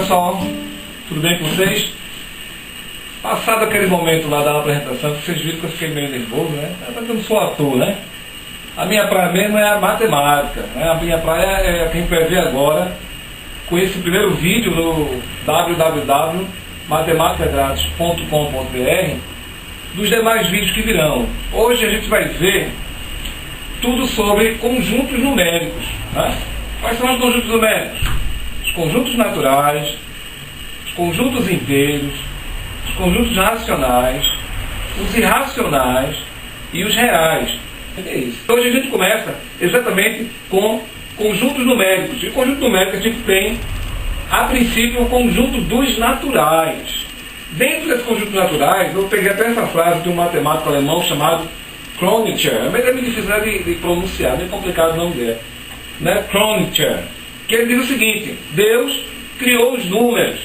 pessoal, tudo bem com vocês? Passado aquele momento lá da apresentação, vocês viram que eu fiquei meio nervoso, né? Eu não sou ator, né? A minha praia mesmo é a matemática, né? A minha praia é a que a gente vai ver agora com esse primeiro vídeo no www.matematicagratis.com.br dos demais vídeos que virão. Hoje a gente vai ver tudo sobre conjuntos numéricos, né? Quais são os conjuntos numéricos? Os conjuntos naturais, os conjuntos inteiros, os conjuntos racionais, os irracionais e os reais. É isso. Hoje a gente começa exatamente com conjuntos numéricos. E conjunto numérico a gente tem, a princípio, o conjunto dos naturais. Dentro desses conjuntos naturais, eu peguei até essa frase de um matemático alemão chamado Kronecker. É meio difícil de pronunciar, meio complicado o nome dele. Né? Kronecker. Que ele diz o seguinte: Deus criou os números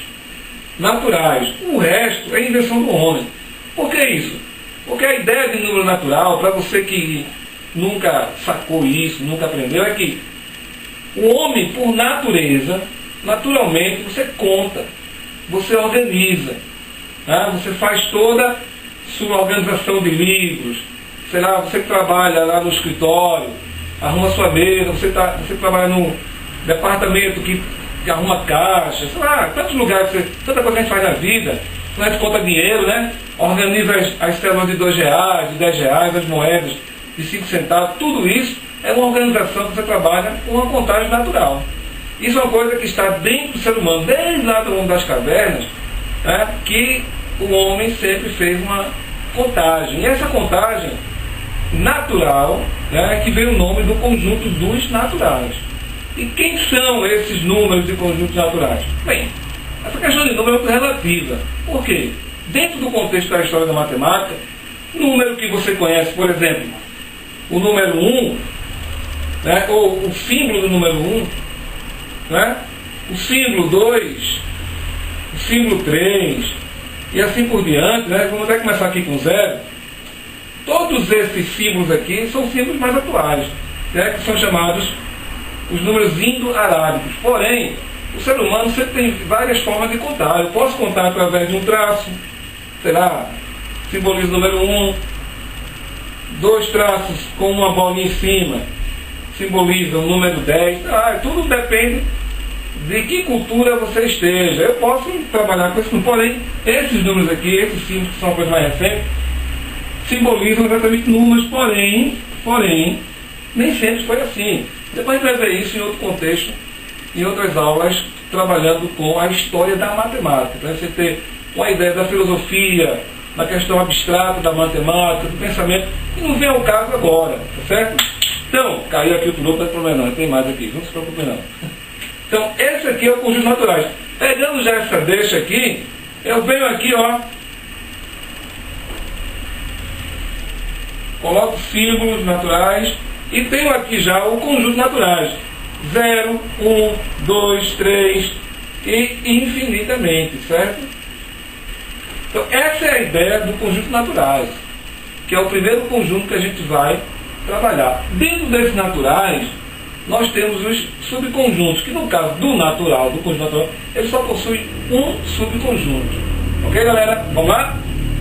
naturais, o resto é invenção do homem. Por que isso? Porque a ideia de número natural, para você que nunca sacou isso, nunca aprendeu, é que o homem, por natureza, naturalmente, você conta, você organiza, né? Você faz toda a sua organização de livros, sei lá, você que trabalha lá no escritório, arruma sua mesa, você trabalha no departamento que arruma caixa, sei lá, tantos lugares, tanta coisa que a gente faz na vida, a gente conta dinheiro, né? Organiza as células de R$2, de R$10, as moedas de 5 centavos, tudo isso é uma organização que você trabalha com uma contagem natural. Isso é uma coisa que está dentro do ser humano, desde lá do mundo das cavernas, né? Que o homem sempre fez uma contagem. E essa contagem natural, né, que veio o nome do conjunto dos naturais. E quem são esses números de conjuntos naturais? Bem, essa questão de número é muito relativa. Por quê? Dentro do contexto da história da matemática, número que você conhece, por exemplo, o número 1, né, ou o símbolo do número 1, né, o símbolo 2, o símbolo 3, e assim por diante, né, vamos até começar aqui com 0. Todos esses símbolos aqui são símbolos mais atuais, né, que são chamados os números indo-arábicos. Porém, o ser humano sempre tem várias formas de contar. Eu posso contar através de um traço, sei lá, simboliza o número 1, 2 traços com uma bolinha em cima, simboliza o número 10. Tudo depende de que cultura você esteja. Eu posso trabalhar com isso, porém, esses números aqui, esses símbolos que são uma coisa mais recente, simbolizam exatamente números, porém, nem sempre foi assim. Depois a gente vai ver isso em outro contexto, em outras aulas, trabalhando com a história da matemática, para você ter uma ideia da filosofia, da questão abstrata da matemática, do pensamento, que não vem ao caso agora, tá certo? Então, caiu aqui o tudo, não tem problema não, tem mais aqui, não se preocupe não. Então, esse aqui é o conjunto naturais. Pegando já essa deixa aqui, eu venho aqui, ó, coloco símbolos naturais e tenho aqui já o conjunto naturais. 0, 1, 2, 3 e infinitamente, certo? Então essa é a ideia do conjunto naturais, que é o primeiro conjunto que a gente vai trabalhar. Dentro desses naturais, nós temos os subconjuntos, que no caso do natural, do conjunto natural, ele só possui um subconjunto. Ok, galera? Vamos lá?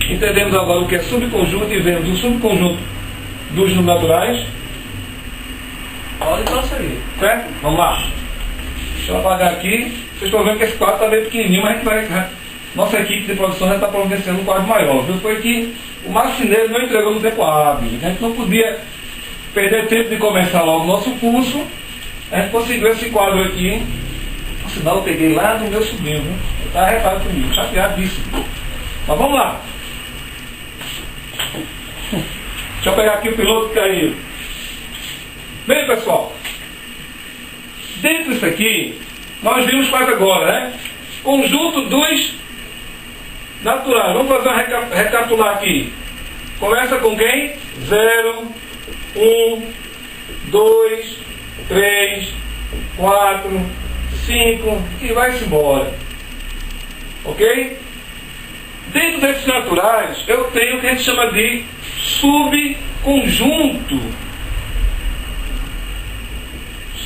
Entendemos agora o que é subconjunto e vemos o subconjunto dos números naturais. Olha isso aí, certo? Vamos lá. Deixa eu apagar aqui. Vocês estão vendo que esse quadro está meio pequenininho, mas a gente vai... Nossa equipe de produção já está providenciando um quadro maior. Viu? Foi que o marceneiro não entregou no tempo hábil. A gente não podia perder tempo de começar logo o nosso curso. A gente conseguiu esse quadro aqui. Por sinal, eu peguei lá do meu sobrinho. Viu? Ele está arretado comigo, chateadíssimo. Mas vamos lá. Deixa eu pegar aqui o piloto que caiu. Bem, pessoal, dentro disso aqui, nós vimos quase agora, né? Conjunto dos naturais. Vamos fazer uma recapitular aqui. Começa com quem? 0, 1, 2, 3, 4, 5 e vai-se embora. Ok? Dentro desses naturais, eu tenho o que a gente chama de subconjunto.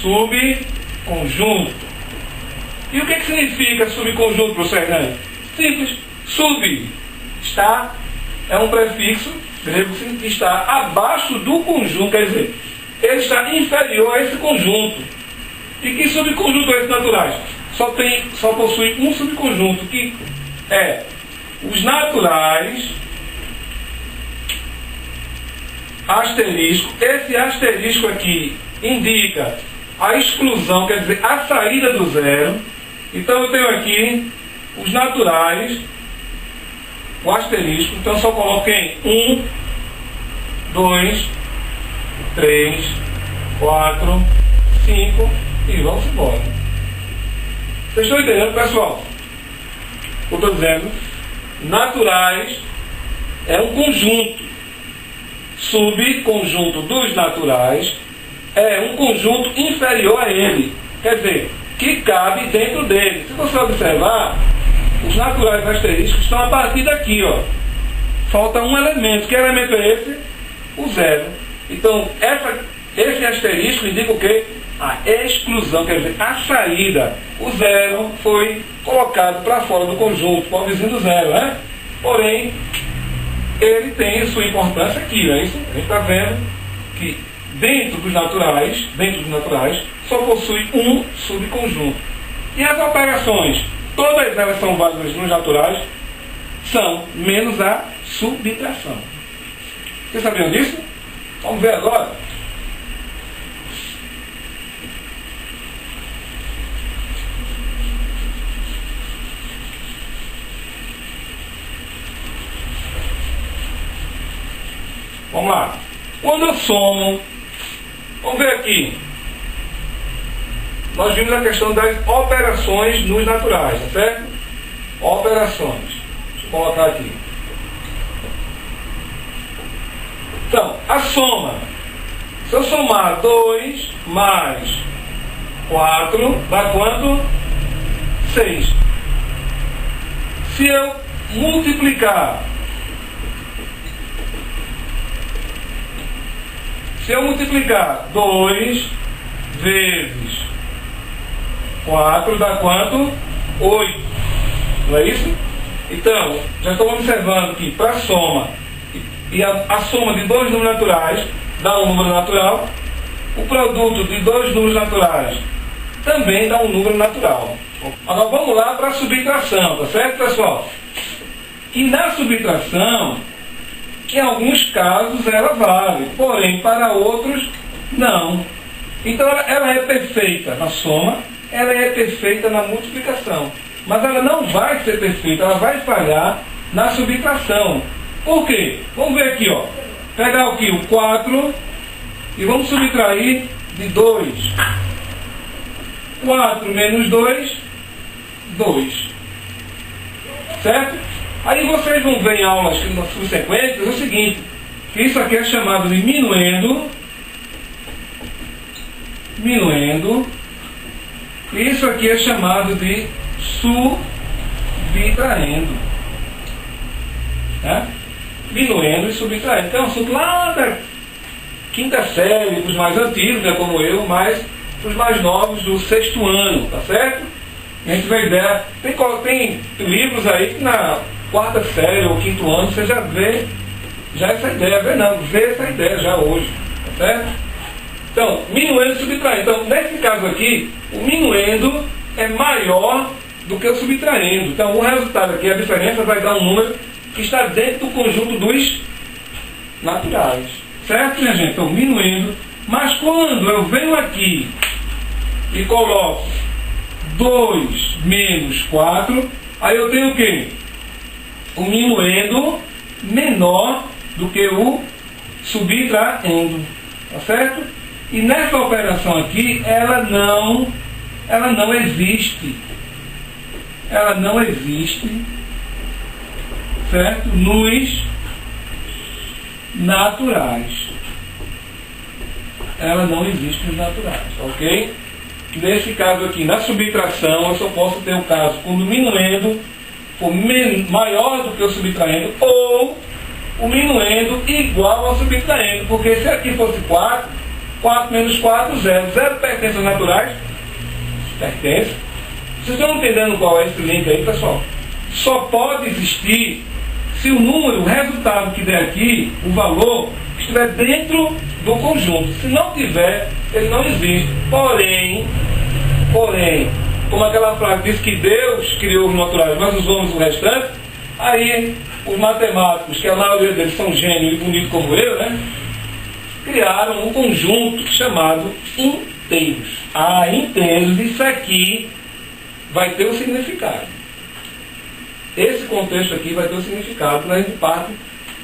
Subconjunto. E o que significa subconjunto, professor Hernani? Simples. Sub é um prefixo grego que está abaixo do conjunto, quer dizer, ele está inferior a esse conjunto. E que subconjunto é esse naturais? Só possui um subconjunto, que é os naturais asterisco. Esse asterisco aqui indica a exclusão, quer dizer, a saída do zero. Então eu tenho aqui os naturais, o asterisco, então só coloquei 1, 2, 3, 4, 5 e vamos embora. Vocês estão entendendo, pessoal? Eu estou dizendo, naturais é um conjunto. Subconjunto dos naturais é um conjunto inferior a ele. Quer dizer, que cabe dentro dele. Se você observar, os naturais asterísticos estão a partir daqui, ó. Falta um elemento. Que elemento é esse? O zero. Então, esse asterisco indica o quê? A exclusão, quer dizer, a saída. O zero foi colocado para fora do conjunto, pobrezinho do zero, né? Porém, ele tem sua importância aqui, não é isso? A gente está vendo que dentro dos naturais, só possui um subconjunto. E as operações, todas elas são válidas nos naturais, são menos a subtração. Vocês sabiam disso? Vamos ver agora. Vamos lá. Quando eu somo, vamos ver aqui. Nós vimos a questão das operações nos naturais, tá certo? Operações. Deixa eu colocar aqui. Então, a soma. Se eu somar 2 mais 4, dá quanto? 6. Se eu multiplicar, se eu multiplicar 2 vezes 4, dá quanto? 8. Não é isso? Então, já estamos observando que para a soma, e a soma de dois números naturais dá um número natural, o produto de dois números naturais também dá um número natural. Agora vamos lá para a subtração, tá certo, pessoal? E na subtração, em alguns casos ela vale, porém para outros não. Então ela é perfeita na soma, ela é perfeita na multiplicação, mas ela não vai ser perfeita, ela vai falhar na subtração. Por quê? Vamos ver aqui, ó. Pegar aqui o 4 e vamos subtrair de 2. 4 menos 2, 2. Certo? Aí vocês vão ver em aulas subsequentes o seguinte, que isso aqui é chamado de minuendo, e isso aqui é chamado de subtraindo. Tá? Minuendo e subtraindo. Então, assunto lá da quinta série, para os mais antigos, né, como eu, mas para os mais novos do sexto ano, tá certo? A gente vai ver, tem livros aí que na quarta série ou quinto ano você já vê essa ideia, vê essa ideia já hoje, tá certo? Então, minuendo e subtraindo. Então, nesse caso aqui, o minuendo é maior do que o subtraindo. Então, o resultado aqui, a diferença vai dar um número que está dentro do conjunto dos naturais. Certo, minha gente? Então, minuendo. Mas quando eu venho aqui e coloco 2 menos 4, aí eu tenho o quê? O minuendo menor do que o subtraindo. Tá certo? E nessa operação aqui, ela não existe. Ela não existe, certo? Nos naturais. Ela não existe nos naturais, ok? Nesse caso aqui, na subtração, eu só posso ter o caso quando o minuendo for maior do que o subtraindo, ou o minuendo igual ao subtraindo, porque se aqui fosse 4, 4 menos 4, 0. 0 pertence aos naturais? Pertence. Vocês estão entendendo qual é esse link aí, pessoal? Só pode existir se o número, o resultado que der aqui, o valor, estiver dentro do conjunto. Se não tiver, ele não existe. Porém, como aquela frase diz que Deus criou os naturais, mas os homens o restante, aí os matemáticos, que a maioria deles são gênios e bonitos como eu, né? Criaram um conjunto chamado inteiros. Inteiros, isso aqui vai ter um significado. Esse contexto aqui vai ter um significado quando a gente parte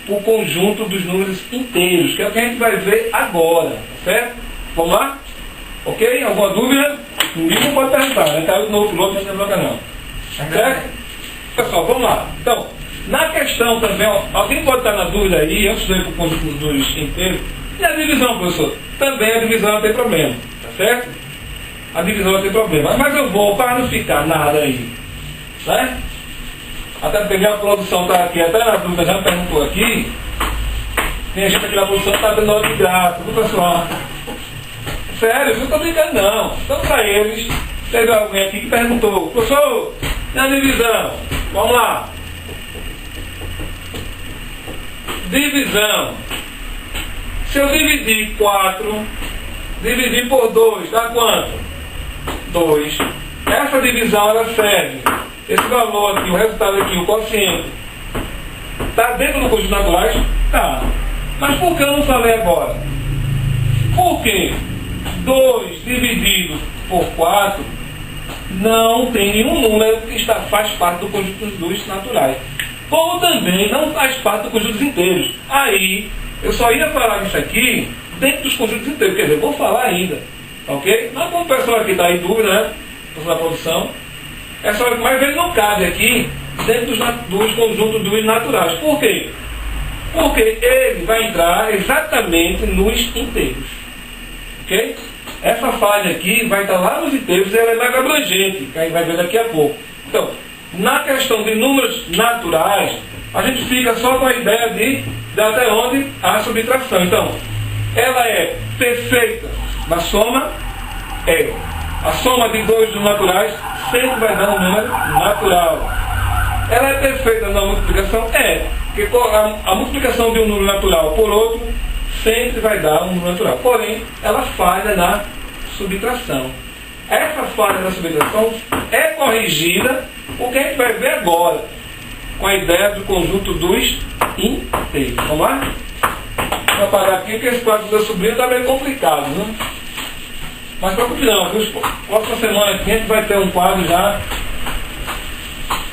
para o conjunto dos números inteiros, que é o que a gente vai ver agora, tá certo? Vamos lá? Ok? Alguma dúvida? Ninguém não pode perguntar, né? Caiu no outro bloco, não tem bloco não. Certo? Pessoal, vamos lá. Então, na questão também, alguém pode estar na dúvida aí, eu estudei para o conjunto dos inteiros, e a divisão, professor? Também a divisão não tem problema, tá certo? A divisão não tem problema. Mas eu vou, para não ficar nada aí, né? Até porque a produção está aqui, até na dúvida já me perguntou aqui. Tem gente aqui na produção que está dando hora de graça, viu, pessoal? Sério, eu não estou brincando não. Então para eles, teve alguém aqui que perguntou, professor, na divisão, vamos lá. Divisão. Se eu dividir 4, dividir por 2, dá quanto? 2. Essa divisão ela serve. Esse valor aqui, o resultado aqui, o quociente, está dentro do conjunto naturais? Tá. Mas por que eu não falei agora? Por quê? 2 dividido por 4 não tem nenhum número que faz parte do conjunto dos naturais. Como também não faz parte do conjunto dos inteiros. Aí, eu só ia falar disso aqui dentro dos conjuntos inteiros. Quer dizer, vou falar ainda. Ok? Mas como o pessoal aqui está em dúvida, né? O pessoal da produção. Mas ele não cabe aqui dentro dos conjuntos dos naturais. Por quê? Porque ele vai entrar exatamente nos inteiros. Ok? Essa falha aqui vai estar lá nos inteiros e ela é mais abrangente, que a gente vai ver daqui a pouco. Então, na questão de números naturais, a gente fica só com a ideia de até onde há subtração. Então, ela é perfeita na soma, a soma de dois dos naturais sempre vai dar um número natural. Ela é perfeita na multiplicação? Porque a multiplicação de um número natural por outro sempre vai dar um número natural. Porém, ela falha na subtração. Essa falha na subtração é corrigida por que a gente vai ver agora, com a ideia do conjunto dos inteiros. Vamos lá? Vou apagar aqui porque esse quadro do meu sobrinho está meio complicado, né? Mas preocupe não, próxima semana aqui a gente vai ter um quadro já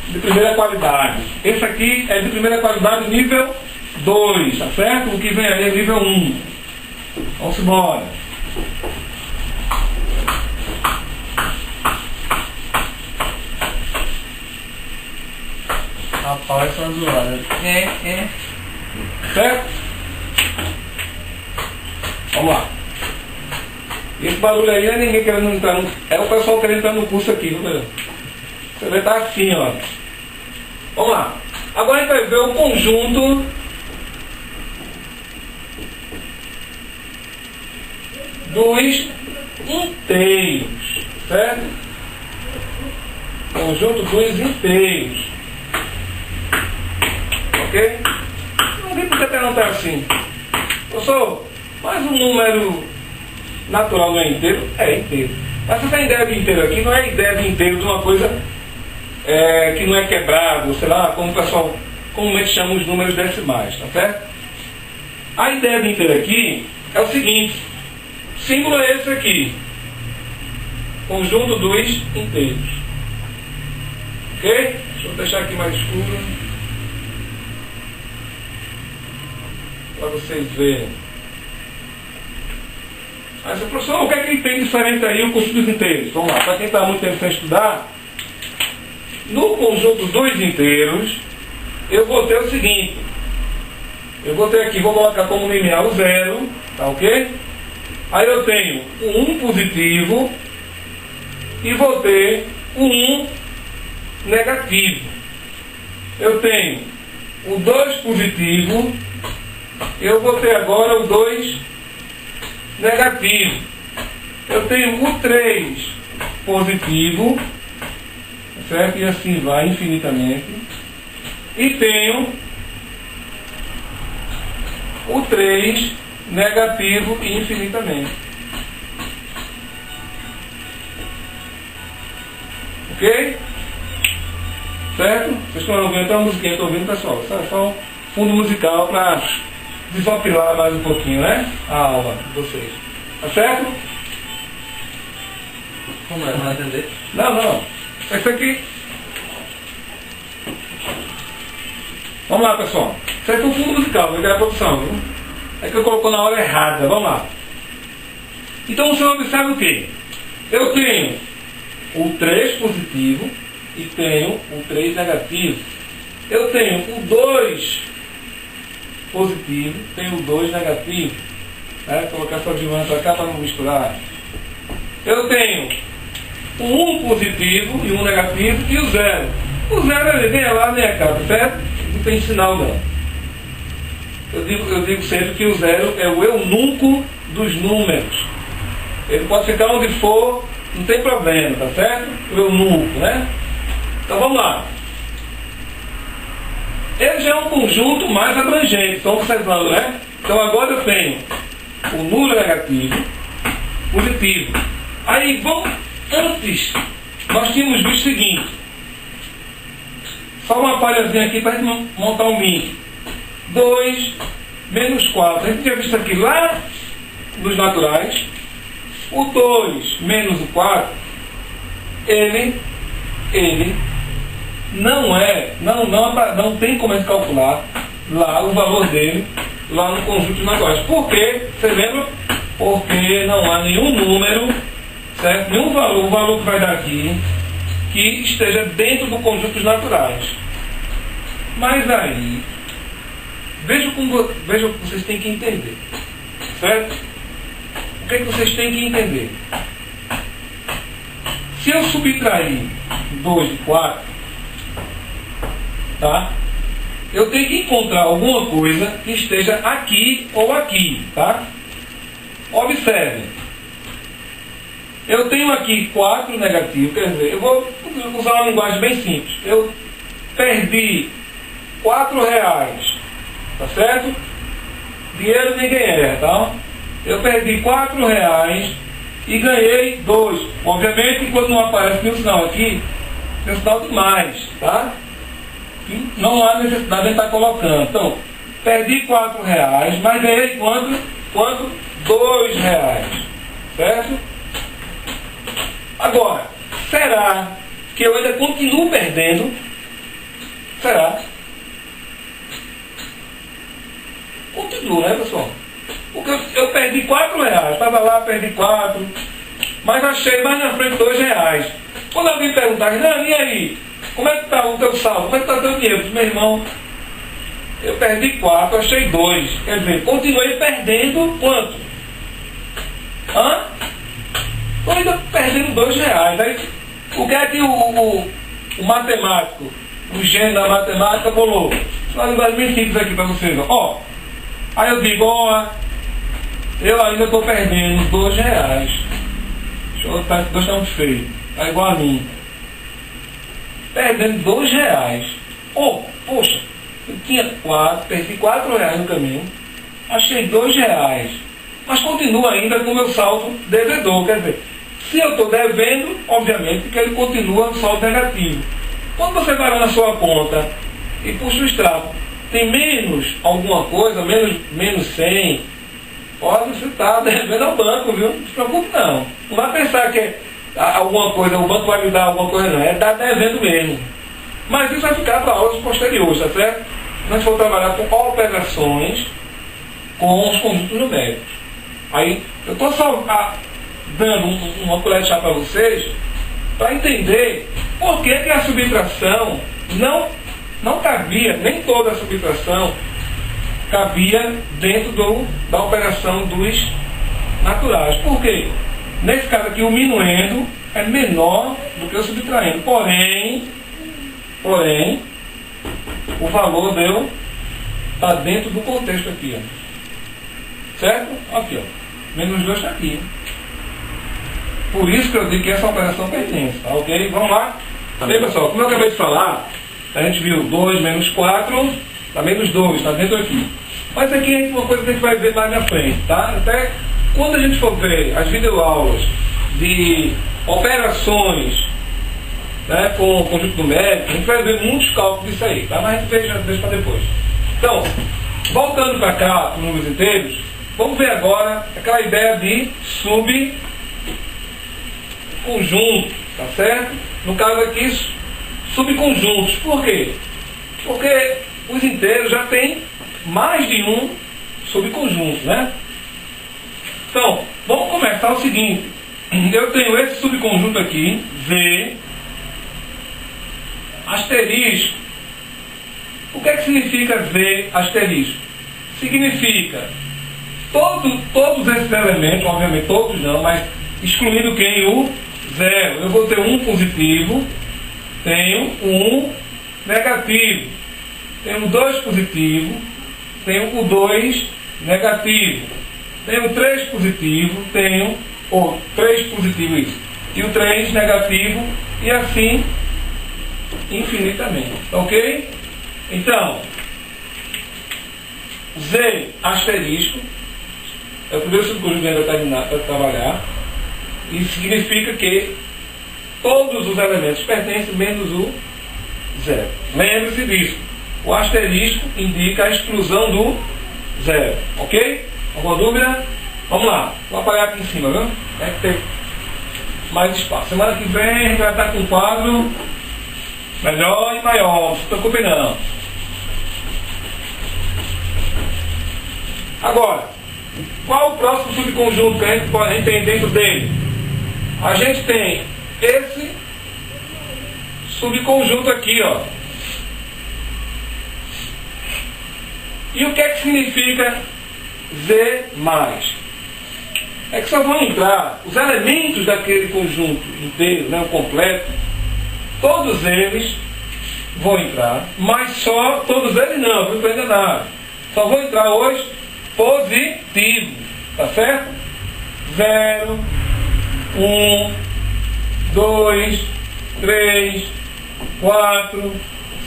de primeira qualidade. Esse aqui é de primeira qualidade nível 2, tá certo? O que vem ali é nível 1. Vamos embora. Rapaz, essa zoada. Certo? Vamos lá. Esse barulho aí não é ninguém querendo entrar no... É o pessoal querendo entrar no curso aqui, viu, meu? Você vai estar assim, ó. Vamos lá. Agora a gente vai ver o conjunto dos inteiros. Certo? Conjunto dos inteiros. Ok? Não tem por que perguntar assim. Professor, mas um número natural não é inteiro? É inteiro. Mas essa ideia de inteiro aqui não é a ideia de inteiro de uma coisa que não é quebrado, sei lá, como o pessoal comumente chama os números decimais, tá certo? A ideia de inteiro aqui é o seguinte: símbolo é esse aqui, conjunto dos inteiros. Ok? Deixa eu deixar aqui mais escuro para vocês verem. Mas, professor, o que é que tem diferente aí o conjunto dos inteiros? Vamos lá, para quem está muito tempo sem estudar, no conjunto dos inteiros, eu vou ter o seguinte: eu vou ter aqui, vou colocar como limiar o 0, tá ok? Aí eu tenho o 1 positivo e vou ter o 1 negativo. Eu tenho o 2 positivo, eu vou ter agora o 2 negativo. Eu tenho o 3 positivo certo? E assim vai infinitamente. E tenho o 3 negativo infinitamente. Ok? Certo? Vocês estão ouvindo até a musiquinha, estão ouvindo, pessoal? Só um fundo musical para desopilar mais um pouquinho, né? A aula de vocês. Tá certo? Como é? Não entender? Não. Isso aqui. Vamos lá, pessoal. Isso aqui é um fundo musical, vai ter a produção, viu? É que eu colocou na hora errada. Vamos lá. Então você observa o quê? Eu tenho o 3 positivo e tenho o 3 negativo. Eu tenho o 2 positivo, tenho o 2 negativo. Vou colocar essa divisão para cá para não misturar. Eu tenho o 1 positivo e 1 negativo e o 0. O 0 ele nem é lá nem é cá, certo? Não tem sinal não. Eu digo sempre que o 0 é o eunuco dos números. Ele pode ficar onde for, não tem problema, tá certo? O eunuco, né? Então vamos lá. Ele já é um conjunto mais abrangente, estão observando, né? Então agora eu tenho o número negativo, positivo. Aí vamos, antes, nós tínhamos visto o seguinte. Só uma palhazinha aqui para a gente montar um link. 2 menos 4. A gente tinha visto aqui lá nos naturais. O 2 menos o 4, ele não tem como a gente calcular lá o valor dele lá no conjunto de naturais. Por quê? Você lembra? Porque não há nenhum número, certo? Nenhum valor, o valor que vai dar aqui, que esteja dentro do conjunto dos naturais. Mas aí, veja o que vocês têm que entender, certo? O que é que vocês têm que entender? Se eu subtrair 2 de 4, tá? Eu tenho que encontrar alguma coisa que esteja aqui ou aqui, tá? Observe. Eu tenho aqui 4 negativo, quer dizer, eu vou usar uma linguagem bem simples. Eu perdi R$4, tá certo? Dinheiro ninguém erra, tá? Eu perdi R$4 e ganhei 2. Obviamente, quando não aparece nenhum sinal aqui, tem um sinal de mais, tá? E não há necessidade de estar colocando. Então, perdi R$4, mas ganhei quanto? R$2, certo? Agora, será que eu ainda continuo perdendo? Será? Continuo, né, pessoal? Porque eu perdi R$4, estava lá, perdi 4, mas achei mais na frente R$2. Quando alguém perguntar, não, e aí? Como é que está o teu saldo? Como é que está o teu dinheiro? Meu irmão, eu perdi 4, achei 2. Quer dizer, continuei perdendo quanto? Hã? Estou ainda perdendo R$2. Aí, o que é que o matemático, o gênio da matemática, bolou? Uma linguagem bem simples aqui para vocês. Ó, aí eu digo, ó, eu ainda estou perdendo R$2. Deixa eu botar que 2 está muito feio. Está igual a mim. Perdendo R$2. Oh, poxa, eu tinha 4, perdi R$4 no caminho. Achei R$2. Mas continuo ainda com o meu saldo devedor. Quer dizer, se eu estou devendo, obviamente que ele continua no saldo negativo. Quando você vai lá na sua conta e puxa o extrato, tem menos alguma coisa, menos 100, olha, você está devendo ao banco, viu? Não se preocupe não. Não vai pensar que é alguma coisa, o banco vai lhe dar alguma coisa, não. É dar devendo mesmo. Mas isso vai ficar para aulas posteriores, tá certo? Nós vamos trabalhar com operações com os conjuntos numéricos. Aí, eu estou só dando uma colher de chá para vocês, para entender por que a subtração não cabia, nem toda a subtração cabia dentro da operação dos naturais. Por quê? Nesse caso aqui, o minuendo é menor do que o subtraindo. Porém, o valor está dentro do contexto aqui, ó. Certo? Aqui, ó. Menos 2 está aqui. Por isso que eu digo que essa operação pertence, tá ok? Vamos lá. Bem, pessoal, como eu acabei de falar, a gente viu 2 menos 4, dá menos 2, está dentro aqui. Mas aqui é uma coisa que a gente vai ver mais na frente, tá? Até quando a gente for ver as videoaulas de operações, né, com o conjunto numérico, a gente vai ver muitos cálculos disso aí, tá? Mas a gente deixa para depois. Então, voltando para cá, para os números inteiros, vamos ver agora aquela ideia de subconjunto, tá certo? No caso aqui, subconjuntos. Por quê? Porque os inteiros já têm mais de um subconjunto, né? Então, vamos começar o seguinte. Eu tenho esse subconjunto aqui, V, asterisco. O que é que significa V asterisco? Significa todos esses elementos, obviamente todos não, mas excluindo quem? O zero. Eu vou ter um positivo, tenho um negativo, tenho 2 positivo, tenho o 2 negativo, tenho 3 positivo, tenho o 3 positivo isso, e o 3 negativo, e assim infinitamente, ok? Então, Z asterisco é o primeiro subconjunto que a gente vai trabalhar. Isso significa que todos os elementos pertencem menos o zero. Lembre-se disso. O asterisco indica a exclusão do zero. Ok? Alguma dúvida? Vamos lá. Vou apagar aqui em cima, viu? Tem que ter mais espaço. Semana que vem a gente vai estar com um quadro melhor e maior. Não se preocupe não. Agora, qual o próximo subconjunto que a gente tem dentro dele? A gente tem esse subconjunto aqui, ó. E o que é que significa Z mais? É que só vão entrar os elementos daquele conjunto inteiro, né, o completo, todos eles vão entrar, mas só, todos eles não, não estou enganado. Só vão entrar os positivos, tá certo? 0, 1, 2, 3, 4,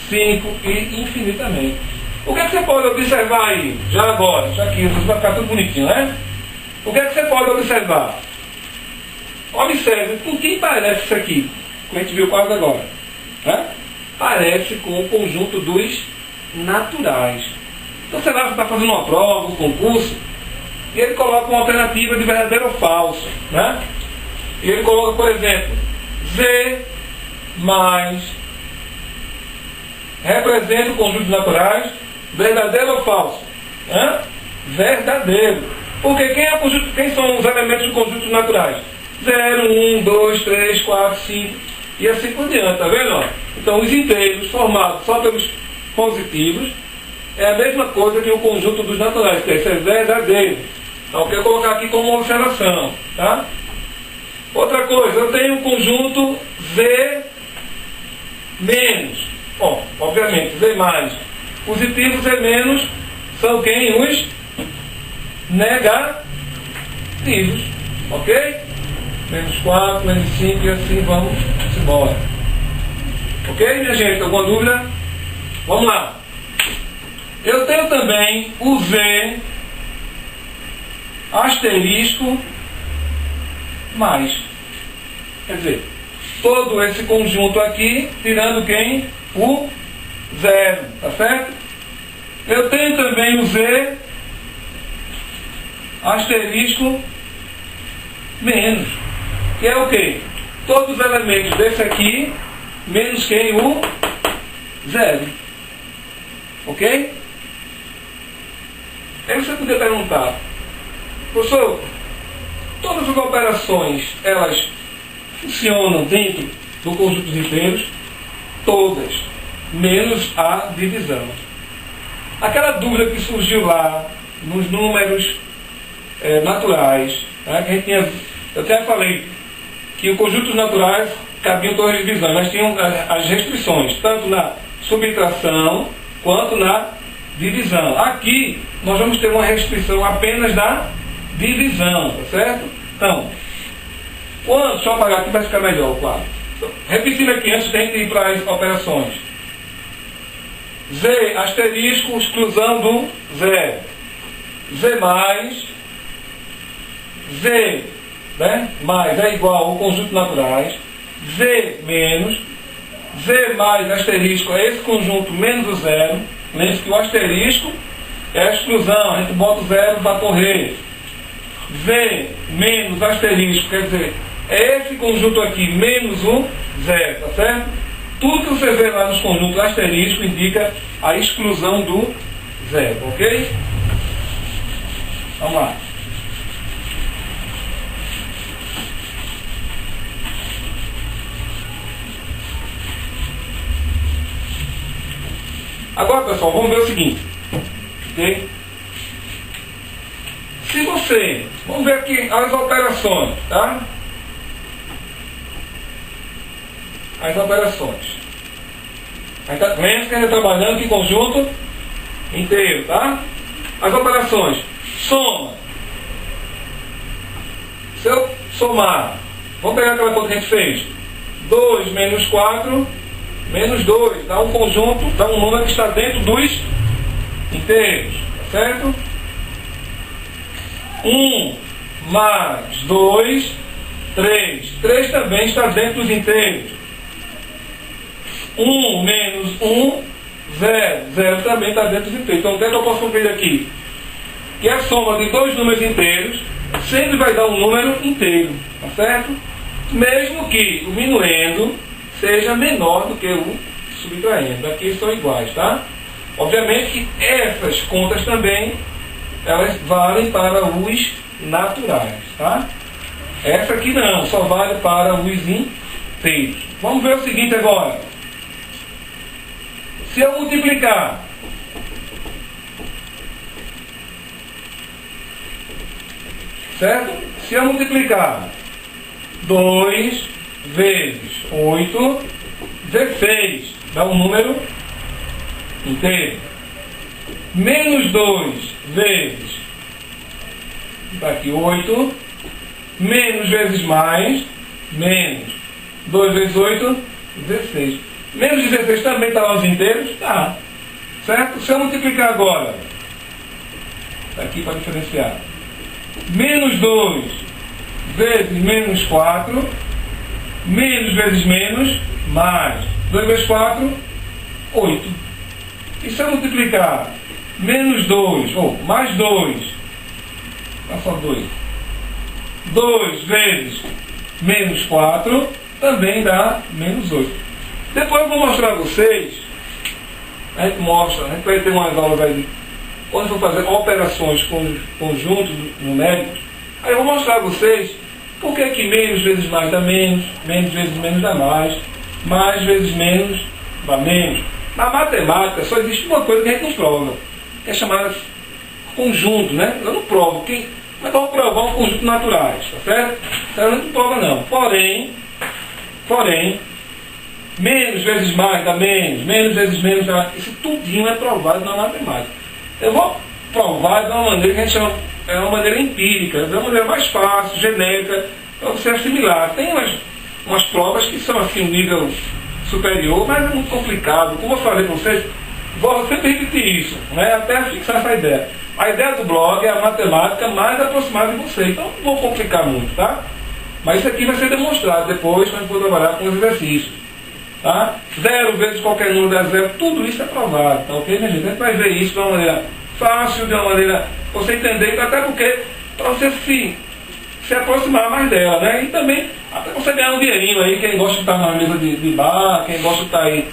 5 e infinitamente. O que é que você pode observar aí? Já agora, já aqui, vai ficar tudo bonitinho, né? O que é que você pode observar? Observe com quem parece isso aqui, como a gente viu quase agora, né? Parece com o conjunto dos naturais. Então, sei lá, você está fazendo uma prova, um concurso, e ele coloca uma alternativa de verdadeiro ou falso, né? E ele coloca, por exemplo, Z mais representa o conjunto de naturais, verdadeiro ou falso? Né? Verdadeiro. Porque quem são os elementos do conjunto de naturais? 0, 1, 2, 3, 4, 5 e assim por diante, tá vendo? Então, os inteiros formados só pelos positivos é a mesma coisa que o conjunto dos naturais, que esse é verdadeiro. Então, eu quero colocar aqui como uma observação, tá? Outra coisa, eu tenho um conjunto Z menos. Bom, obviamente, Z mais. Positivos Z menos são quem? Os negativos. Ok? Menos 4, menos 5 e assim vamos embora. Ok, minha gente? Alguma dúvida? Vamos lá. Eu tenho também o Z asterisco mais. Quer dizer, todo esse conjunto aqui, tirando quem? O zero, tá certo? Eu tenho também o Z asterisco menos, que é o quê? Todos os elementos desse aqui, menos quem? O zero. Ok? Aí você poderia perguntar, professor, todas as operações, elas funcionam dentro do conjunto dos inteiros? Todas, menos a divisão. Aquela dúvida que surgiu lá, nos números naturais, né, que a gente tinha, eu até falei que o conjunto dos naturais cabiam todas as divisões, mas tinham as restrições, tanto na subtração quanto na divisão. Aqui, nós vamos ter uma restrição apenas da divisão, tá certo? Então, deixa eu apagar aqui para ficar melhor o quadro. Repetindo aqui, antes de a gente ir para as operações. Z asterisco, exclusão do zero. Z mais, Z, né, mais é igual ao conjunto naturais. Z menos, Z mais asterisco é esse conjunto menos o zero. Lembre-se que o asterisco é a exclusão, a gente bota o zero para correr. Z menos asterisco, quer dizer, é esse conjunto aqui menos o zero, tá certo? Tudo que você vê lá nos conjuntos asterisco indica a exclusão do zero, ok? Vamos lá. Agora, pessoal, vamos ver o seguinte, ok? Se você, vamos ver aqui as operações, tá? As operações. Lembre-se que a gente está trabalhando em conjunto inteiro, tá? As operações. Soma. Se eu somar, vamos pegar aquela conta que a gente fez. 2 menos 4 menos 2. Dá um conjunto, dá um número que está dentro dos inteiros, tá certo? 1 mais 2, 3. 3 também está dentro dos inteiros. 1 menos 1, 0. 0 também está dentro dos inteiros. Então o que é que eu posso concluir aqui? Que a soma de dois números inteiros sempre vai dar um número inteiro, tá certo? Mesmo que o minuendo seja menor do que o subtraindo. Aqui são iguais, tá? Obviamente que essas contas também elas valem para os naturais, tá? Essa aqui não, só vale para os inteiros. Vamos ver o seguinte agora. Se eu multiplicar certo? Se eu multiplicar 2 vezes 8, 16, dá um número inteiro. Menos 2 vezes, está aqui 8, menos vezes mais, menos 2 vezes 8, 16. Menos 16 também está lá os inteiros? Tá. Certo? Se eu multiplicar agora, está aqui para diferenciar. Menos 2 vezes menos 4, menos vezes menos, mais 2 vezes 4, 8. E se eu multiplicar menos 2, ou mais 2, dá só 2. 2 vezes menos 4, também dá menos 8. Depois eu vou mostrar a vocês, a gente vai ter umas aulas aí, quando for fazer operações com conjuntos numéricos, aí eu vou mostrar a vocês por que que menos vezes mais dá menos, menos vezes menos dá mais vezes menos dá menos. Na matemática só existe uma coisa que a gente não prova, que é chamada conjunto, né? Eu não provo. Como é que eu vou provar um conjunto naturais, tá certo? Então eu não prova não. Porém, menos vezes mais dá menos, menos vezes menos dá mais. Isso tudinho é provado na matemática. Eu vou provar de uma maneira que a gente chama, é uma maneira empírica, de uma maneira mais fácil, genérica, para você assimilar. Tem umas provas que são assim, um nível superior, mas é muito complicado. Como eu falei para vocês, vou sempre repetir isso, né, até fixar essa ideia. A ideia do blog é a matemática mais aproximada de você, então não vou complicar muito, tá? Mas isso aqui vai ser demonstrado depois, quando for trabalhar com os exercícios. Tá? 0 vezes qualquer número dá 0, tudo isso é provado, tá ok, minha gente? A gente vai ver isso de uma maneira fácil, de uma maneira você entender, até porque para você se aproximar mais dela, né? E também até você ganhar um dinheirinho aí, quem gosta de estar na mesa de bar, quem gosta de estar aí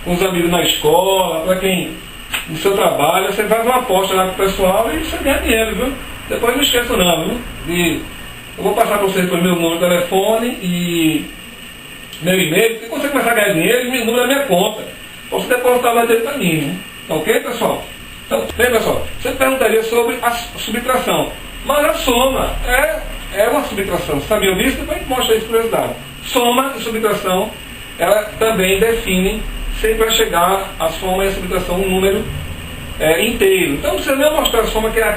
com os amigos na escola, para quem no seu trabalho, você faz uma aposta lá com o pessoal e você ganha dinheiro, viu? Depois não esqueça não, viu? Eu vou passar para vocês o meu número de telefone e meu e-mail, porque quando você começar a ganhar dinheiro, meu número é minha conta. Você depositar lá dentro para mim, né? Tá ok, pessoal? Então, bem, pessoal, você perguntaria sobre a subtração. Mas a soma é uma subtração. Você sabia disso? Depois a gente mostra isso por curiosidade. Soma e subtração, ela também define, sempre vai chegar a soma e a subtração um número inteiro. Então, não precisa nem mostrar a soma, que é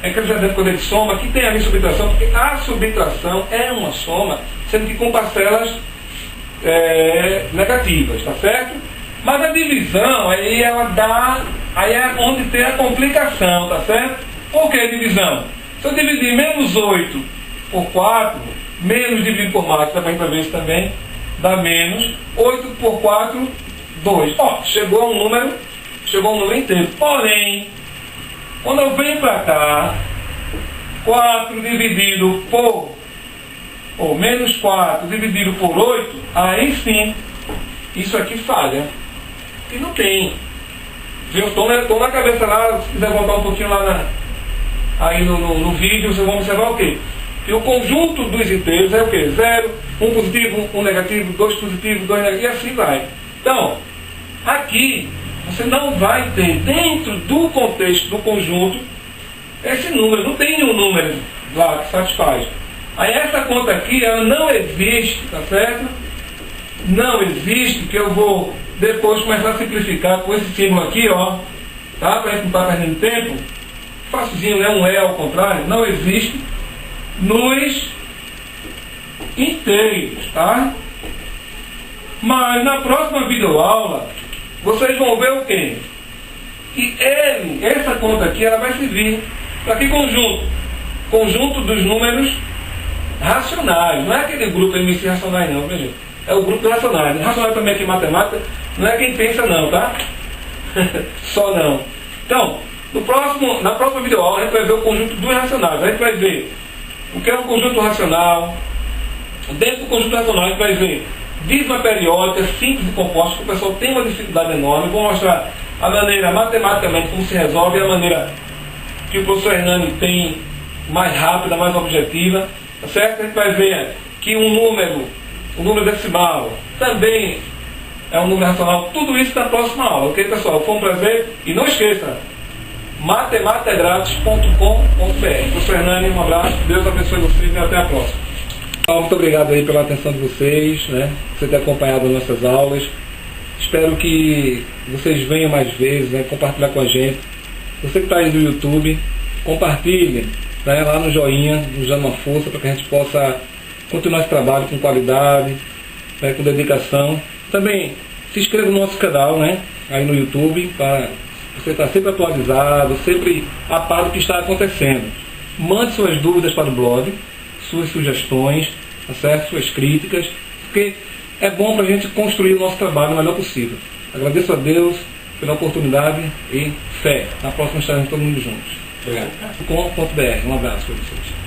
aquele exemplo quando ele soma, que tem ali subtração, porque a subtração é uma soma sendo que com parcelas negativas, tá certo? Mas a divisão, aí ela dá, aí é onde tem a complicação, tá certo? Por que divisão? Se eu dividir menos 8 por 4, menos dividido por mais, dá para ver isso também, dá menos 8 por 4, 2. Ó, chegou a um número inteiro. Porém, quando eu venho para cá, 4 dividido por, ou menos 4 dividido por 8, aí sim, isso aqui falha. E não tem. Eu estou na cabeça lá, se quiser voltar um pouquinho lá aí no vídeo, vocês vão observar o quê? Que o conjunto dos inteiros é o quê? 0, 1 positivo, 1 negativo, 2 positivo, 2 negativo, e assim vai. Então, aqui, você não vai ter, dentro do contexto do conjunto, esse número. Não tem nenhum número lá que satisfaz. Aí essa conta aqui, ela não existe, tá certo? Não existe, que eu vou depois começar a simplificar com esse símbolo aqui, ó, tá? Para a gente não estar perdendo tempo. Facilzinho, né? Um E ao contrário. Não existe nos inteiros, tá? Mas na próxima videoaula, vocês vão ver o quê? Que essa conta aqui, ela vai servir para que conjunto? Conjunto dos números racionais. Não é aquele grupo MC racionais não, veja. É o grupo racionais. Racional também aqui em matemática, não é quem pensa não, tá? Só não. Então, na próxima videoaula a gente vai ver o conjunto dos racionais. A gente vai ver o que é um conjunto racional. Dentro do conjunto racional a gente vai ver dízima periódica, simples e composta, que o pessoal tem uma dificuldade enorme. Vou mostrar a maneira matematicamente como se resolve, a maneira que o professor Hernani tem mais rápida, mais objetiva, tá certo? A gente vai ver que um número decimal também é um número racional. Tudo isso na próxima aula, ok, pessoal? Foi um prazer e não esqueça, matematagrátis.com.br. Professor Hernani, um abraço, Deus abençoe vocês e até a próxima. Muito obrigado aí pela atenção de vocês, né? Você ter acompanhado nossas aulas. Espero que vocês venham mais vezes, né? Compartilhar com a gente. Você que está aí no YouTube, compartilhe, né? Lá no joinha, nos dando uma força para que a gente possa continuar esse trabalho com qualidade, né? Com dedicação. Também se inscreva no nosso canal, né? Aí no YouTube, para você estar sempre atualizado, sempre a par do que está acontecendo. Mande suas dúvidas para o blog, suas sugestões, tá certo? Suas críticas, porque é bom para a gente construir o nosso trabalho o melhor possível. Agradeço a Deus pela oportunidade e fé. Na próxima estaremos todo mundo juntos. Obrigado. .br. Um abraço para vocês.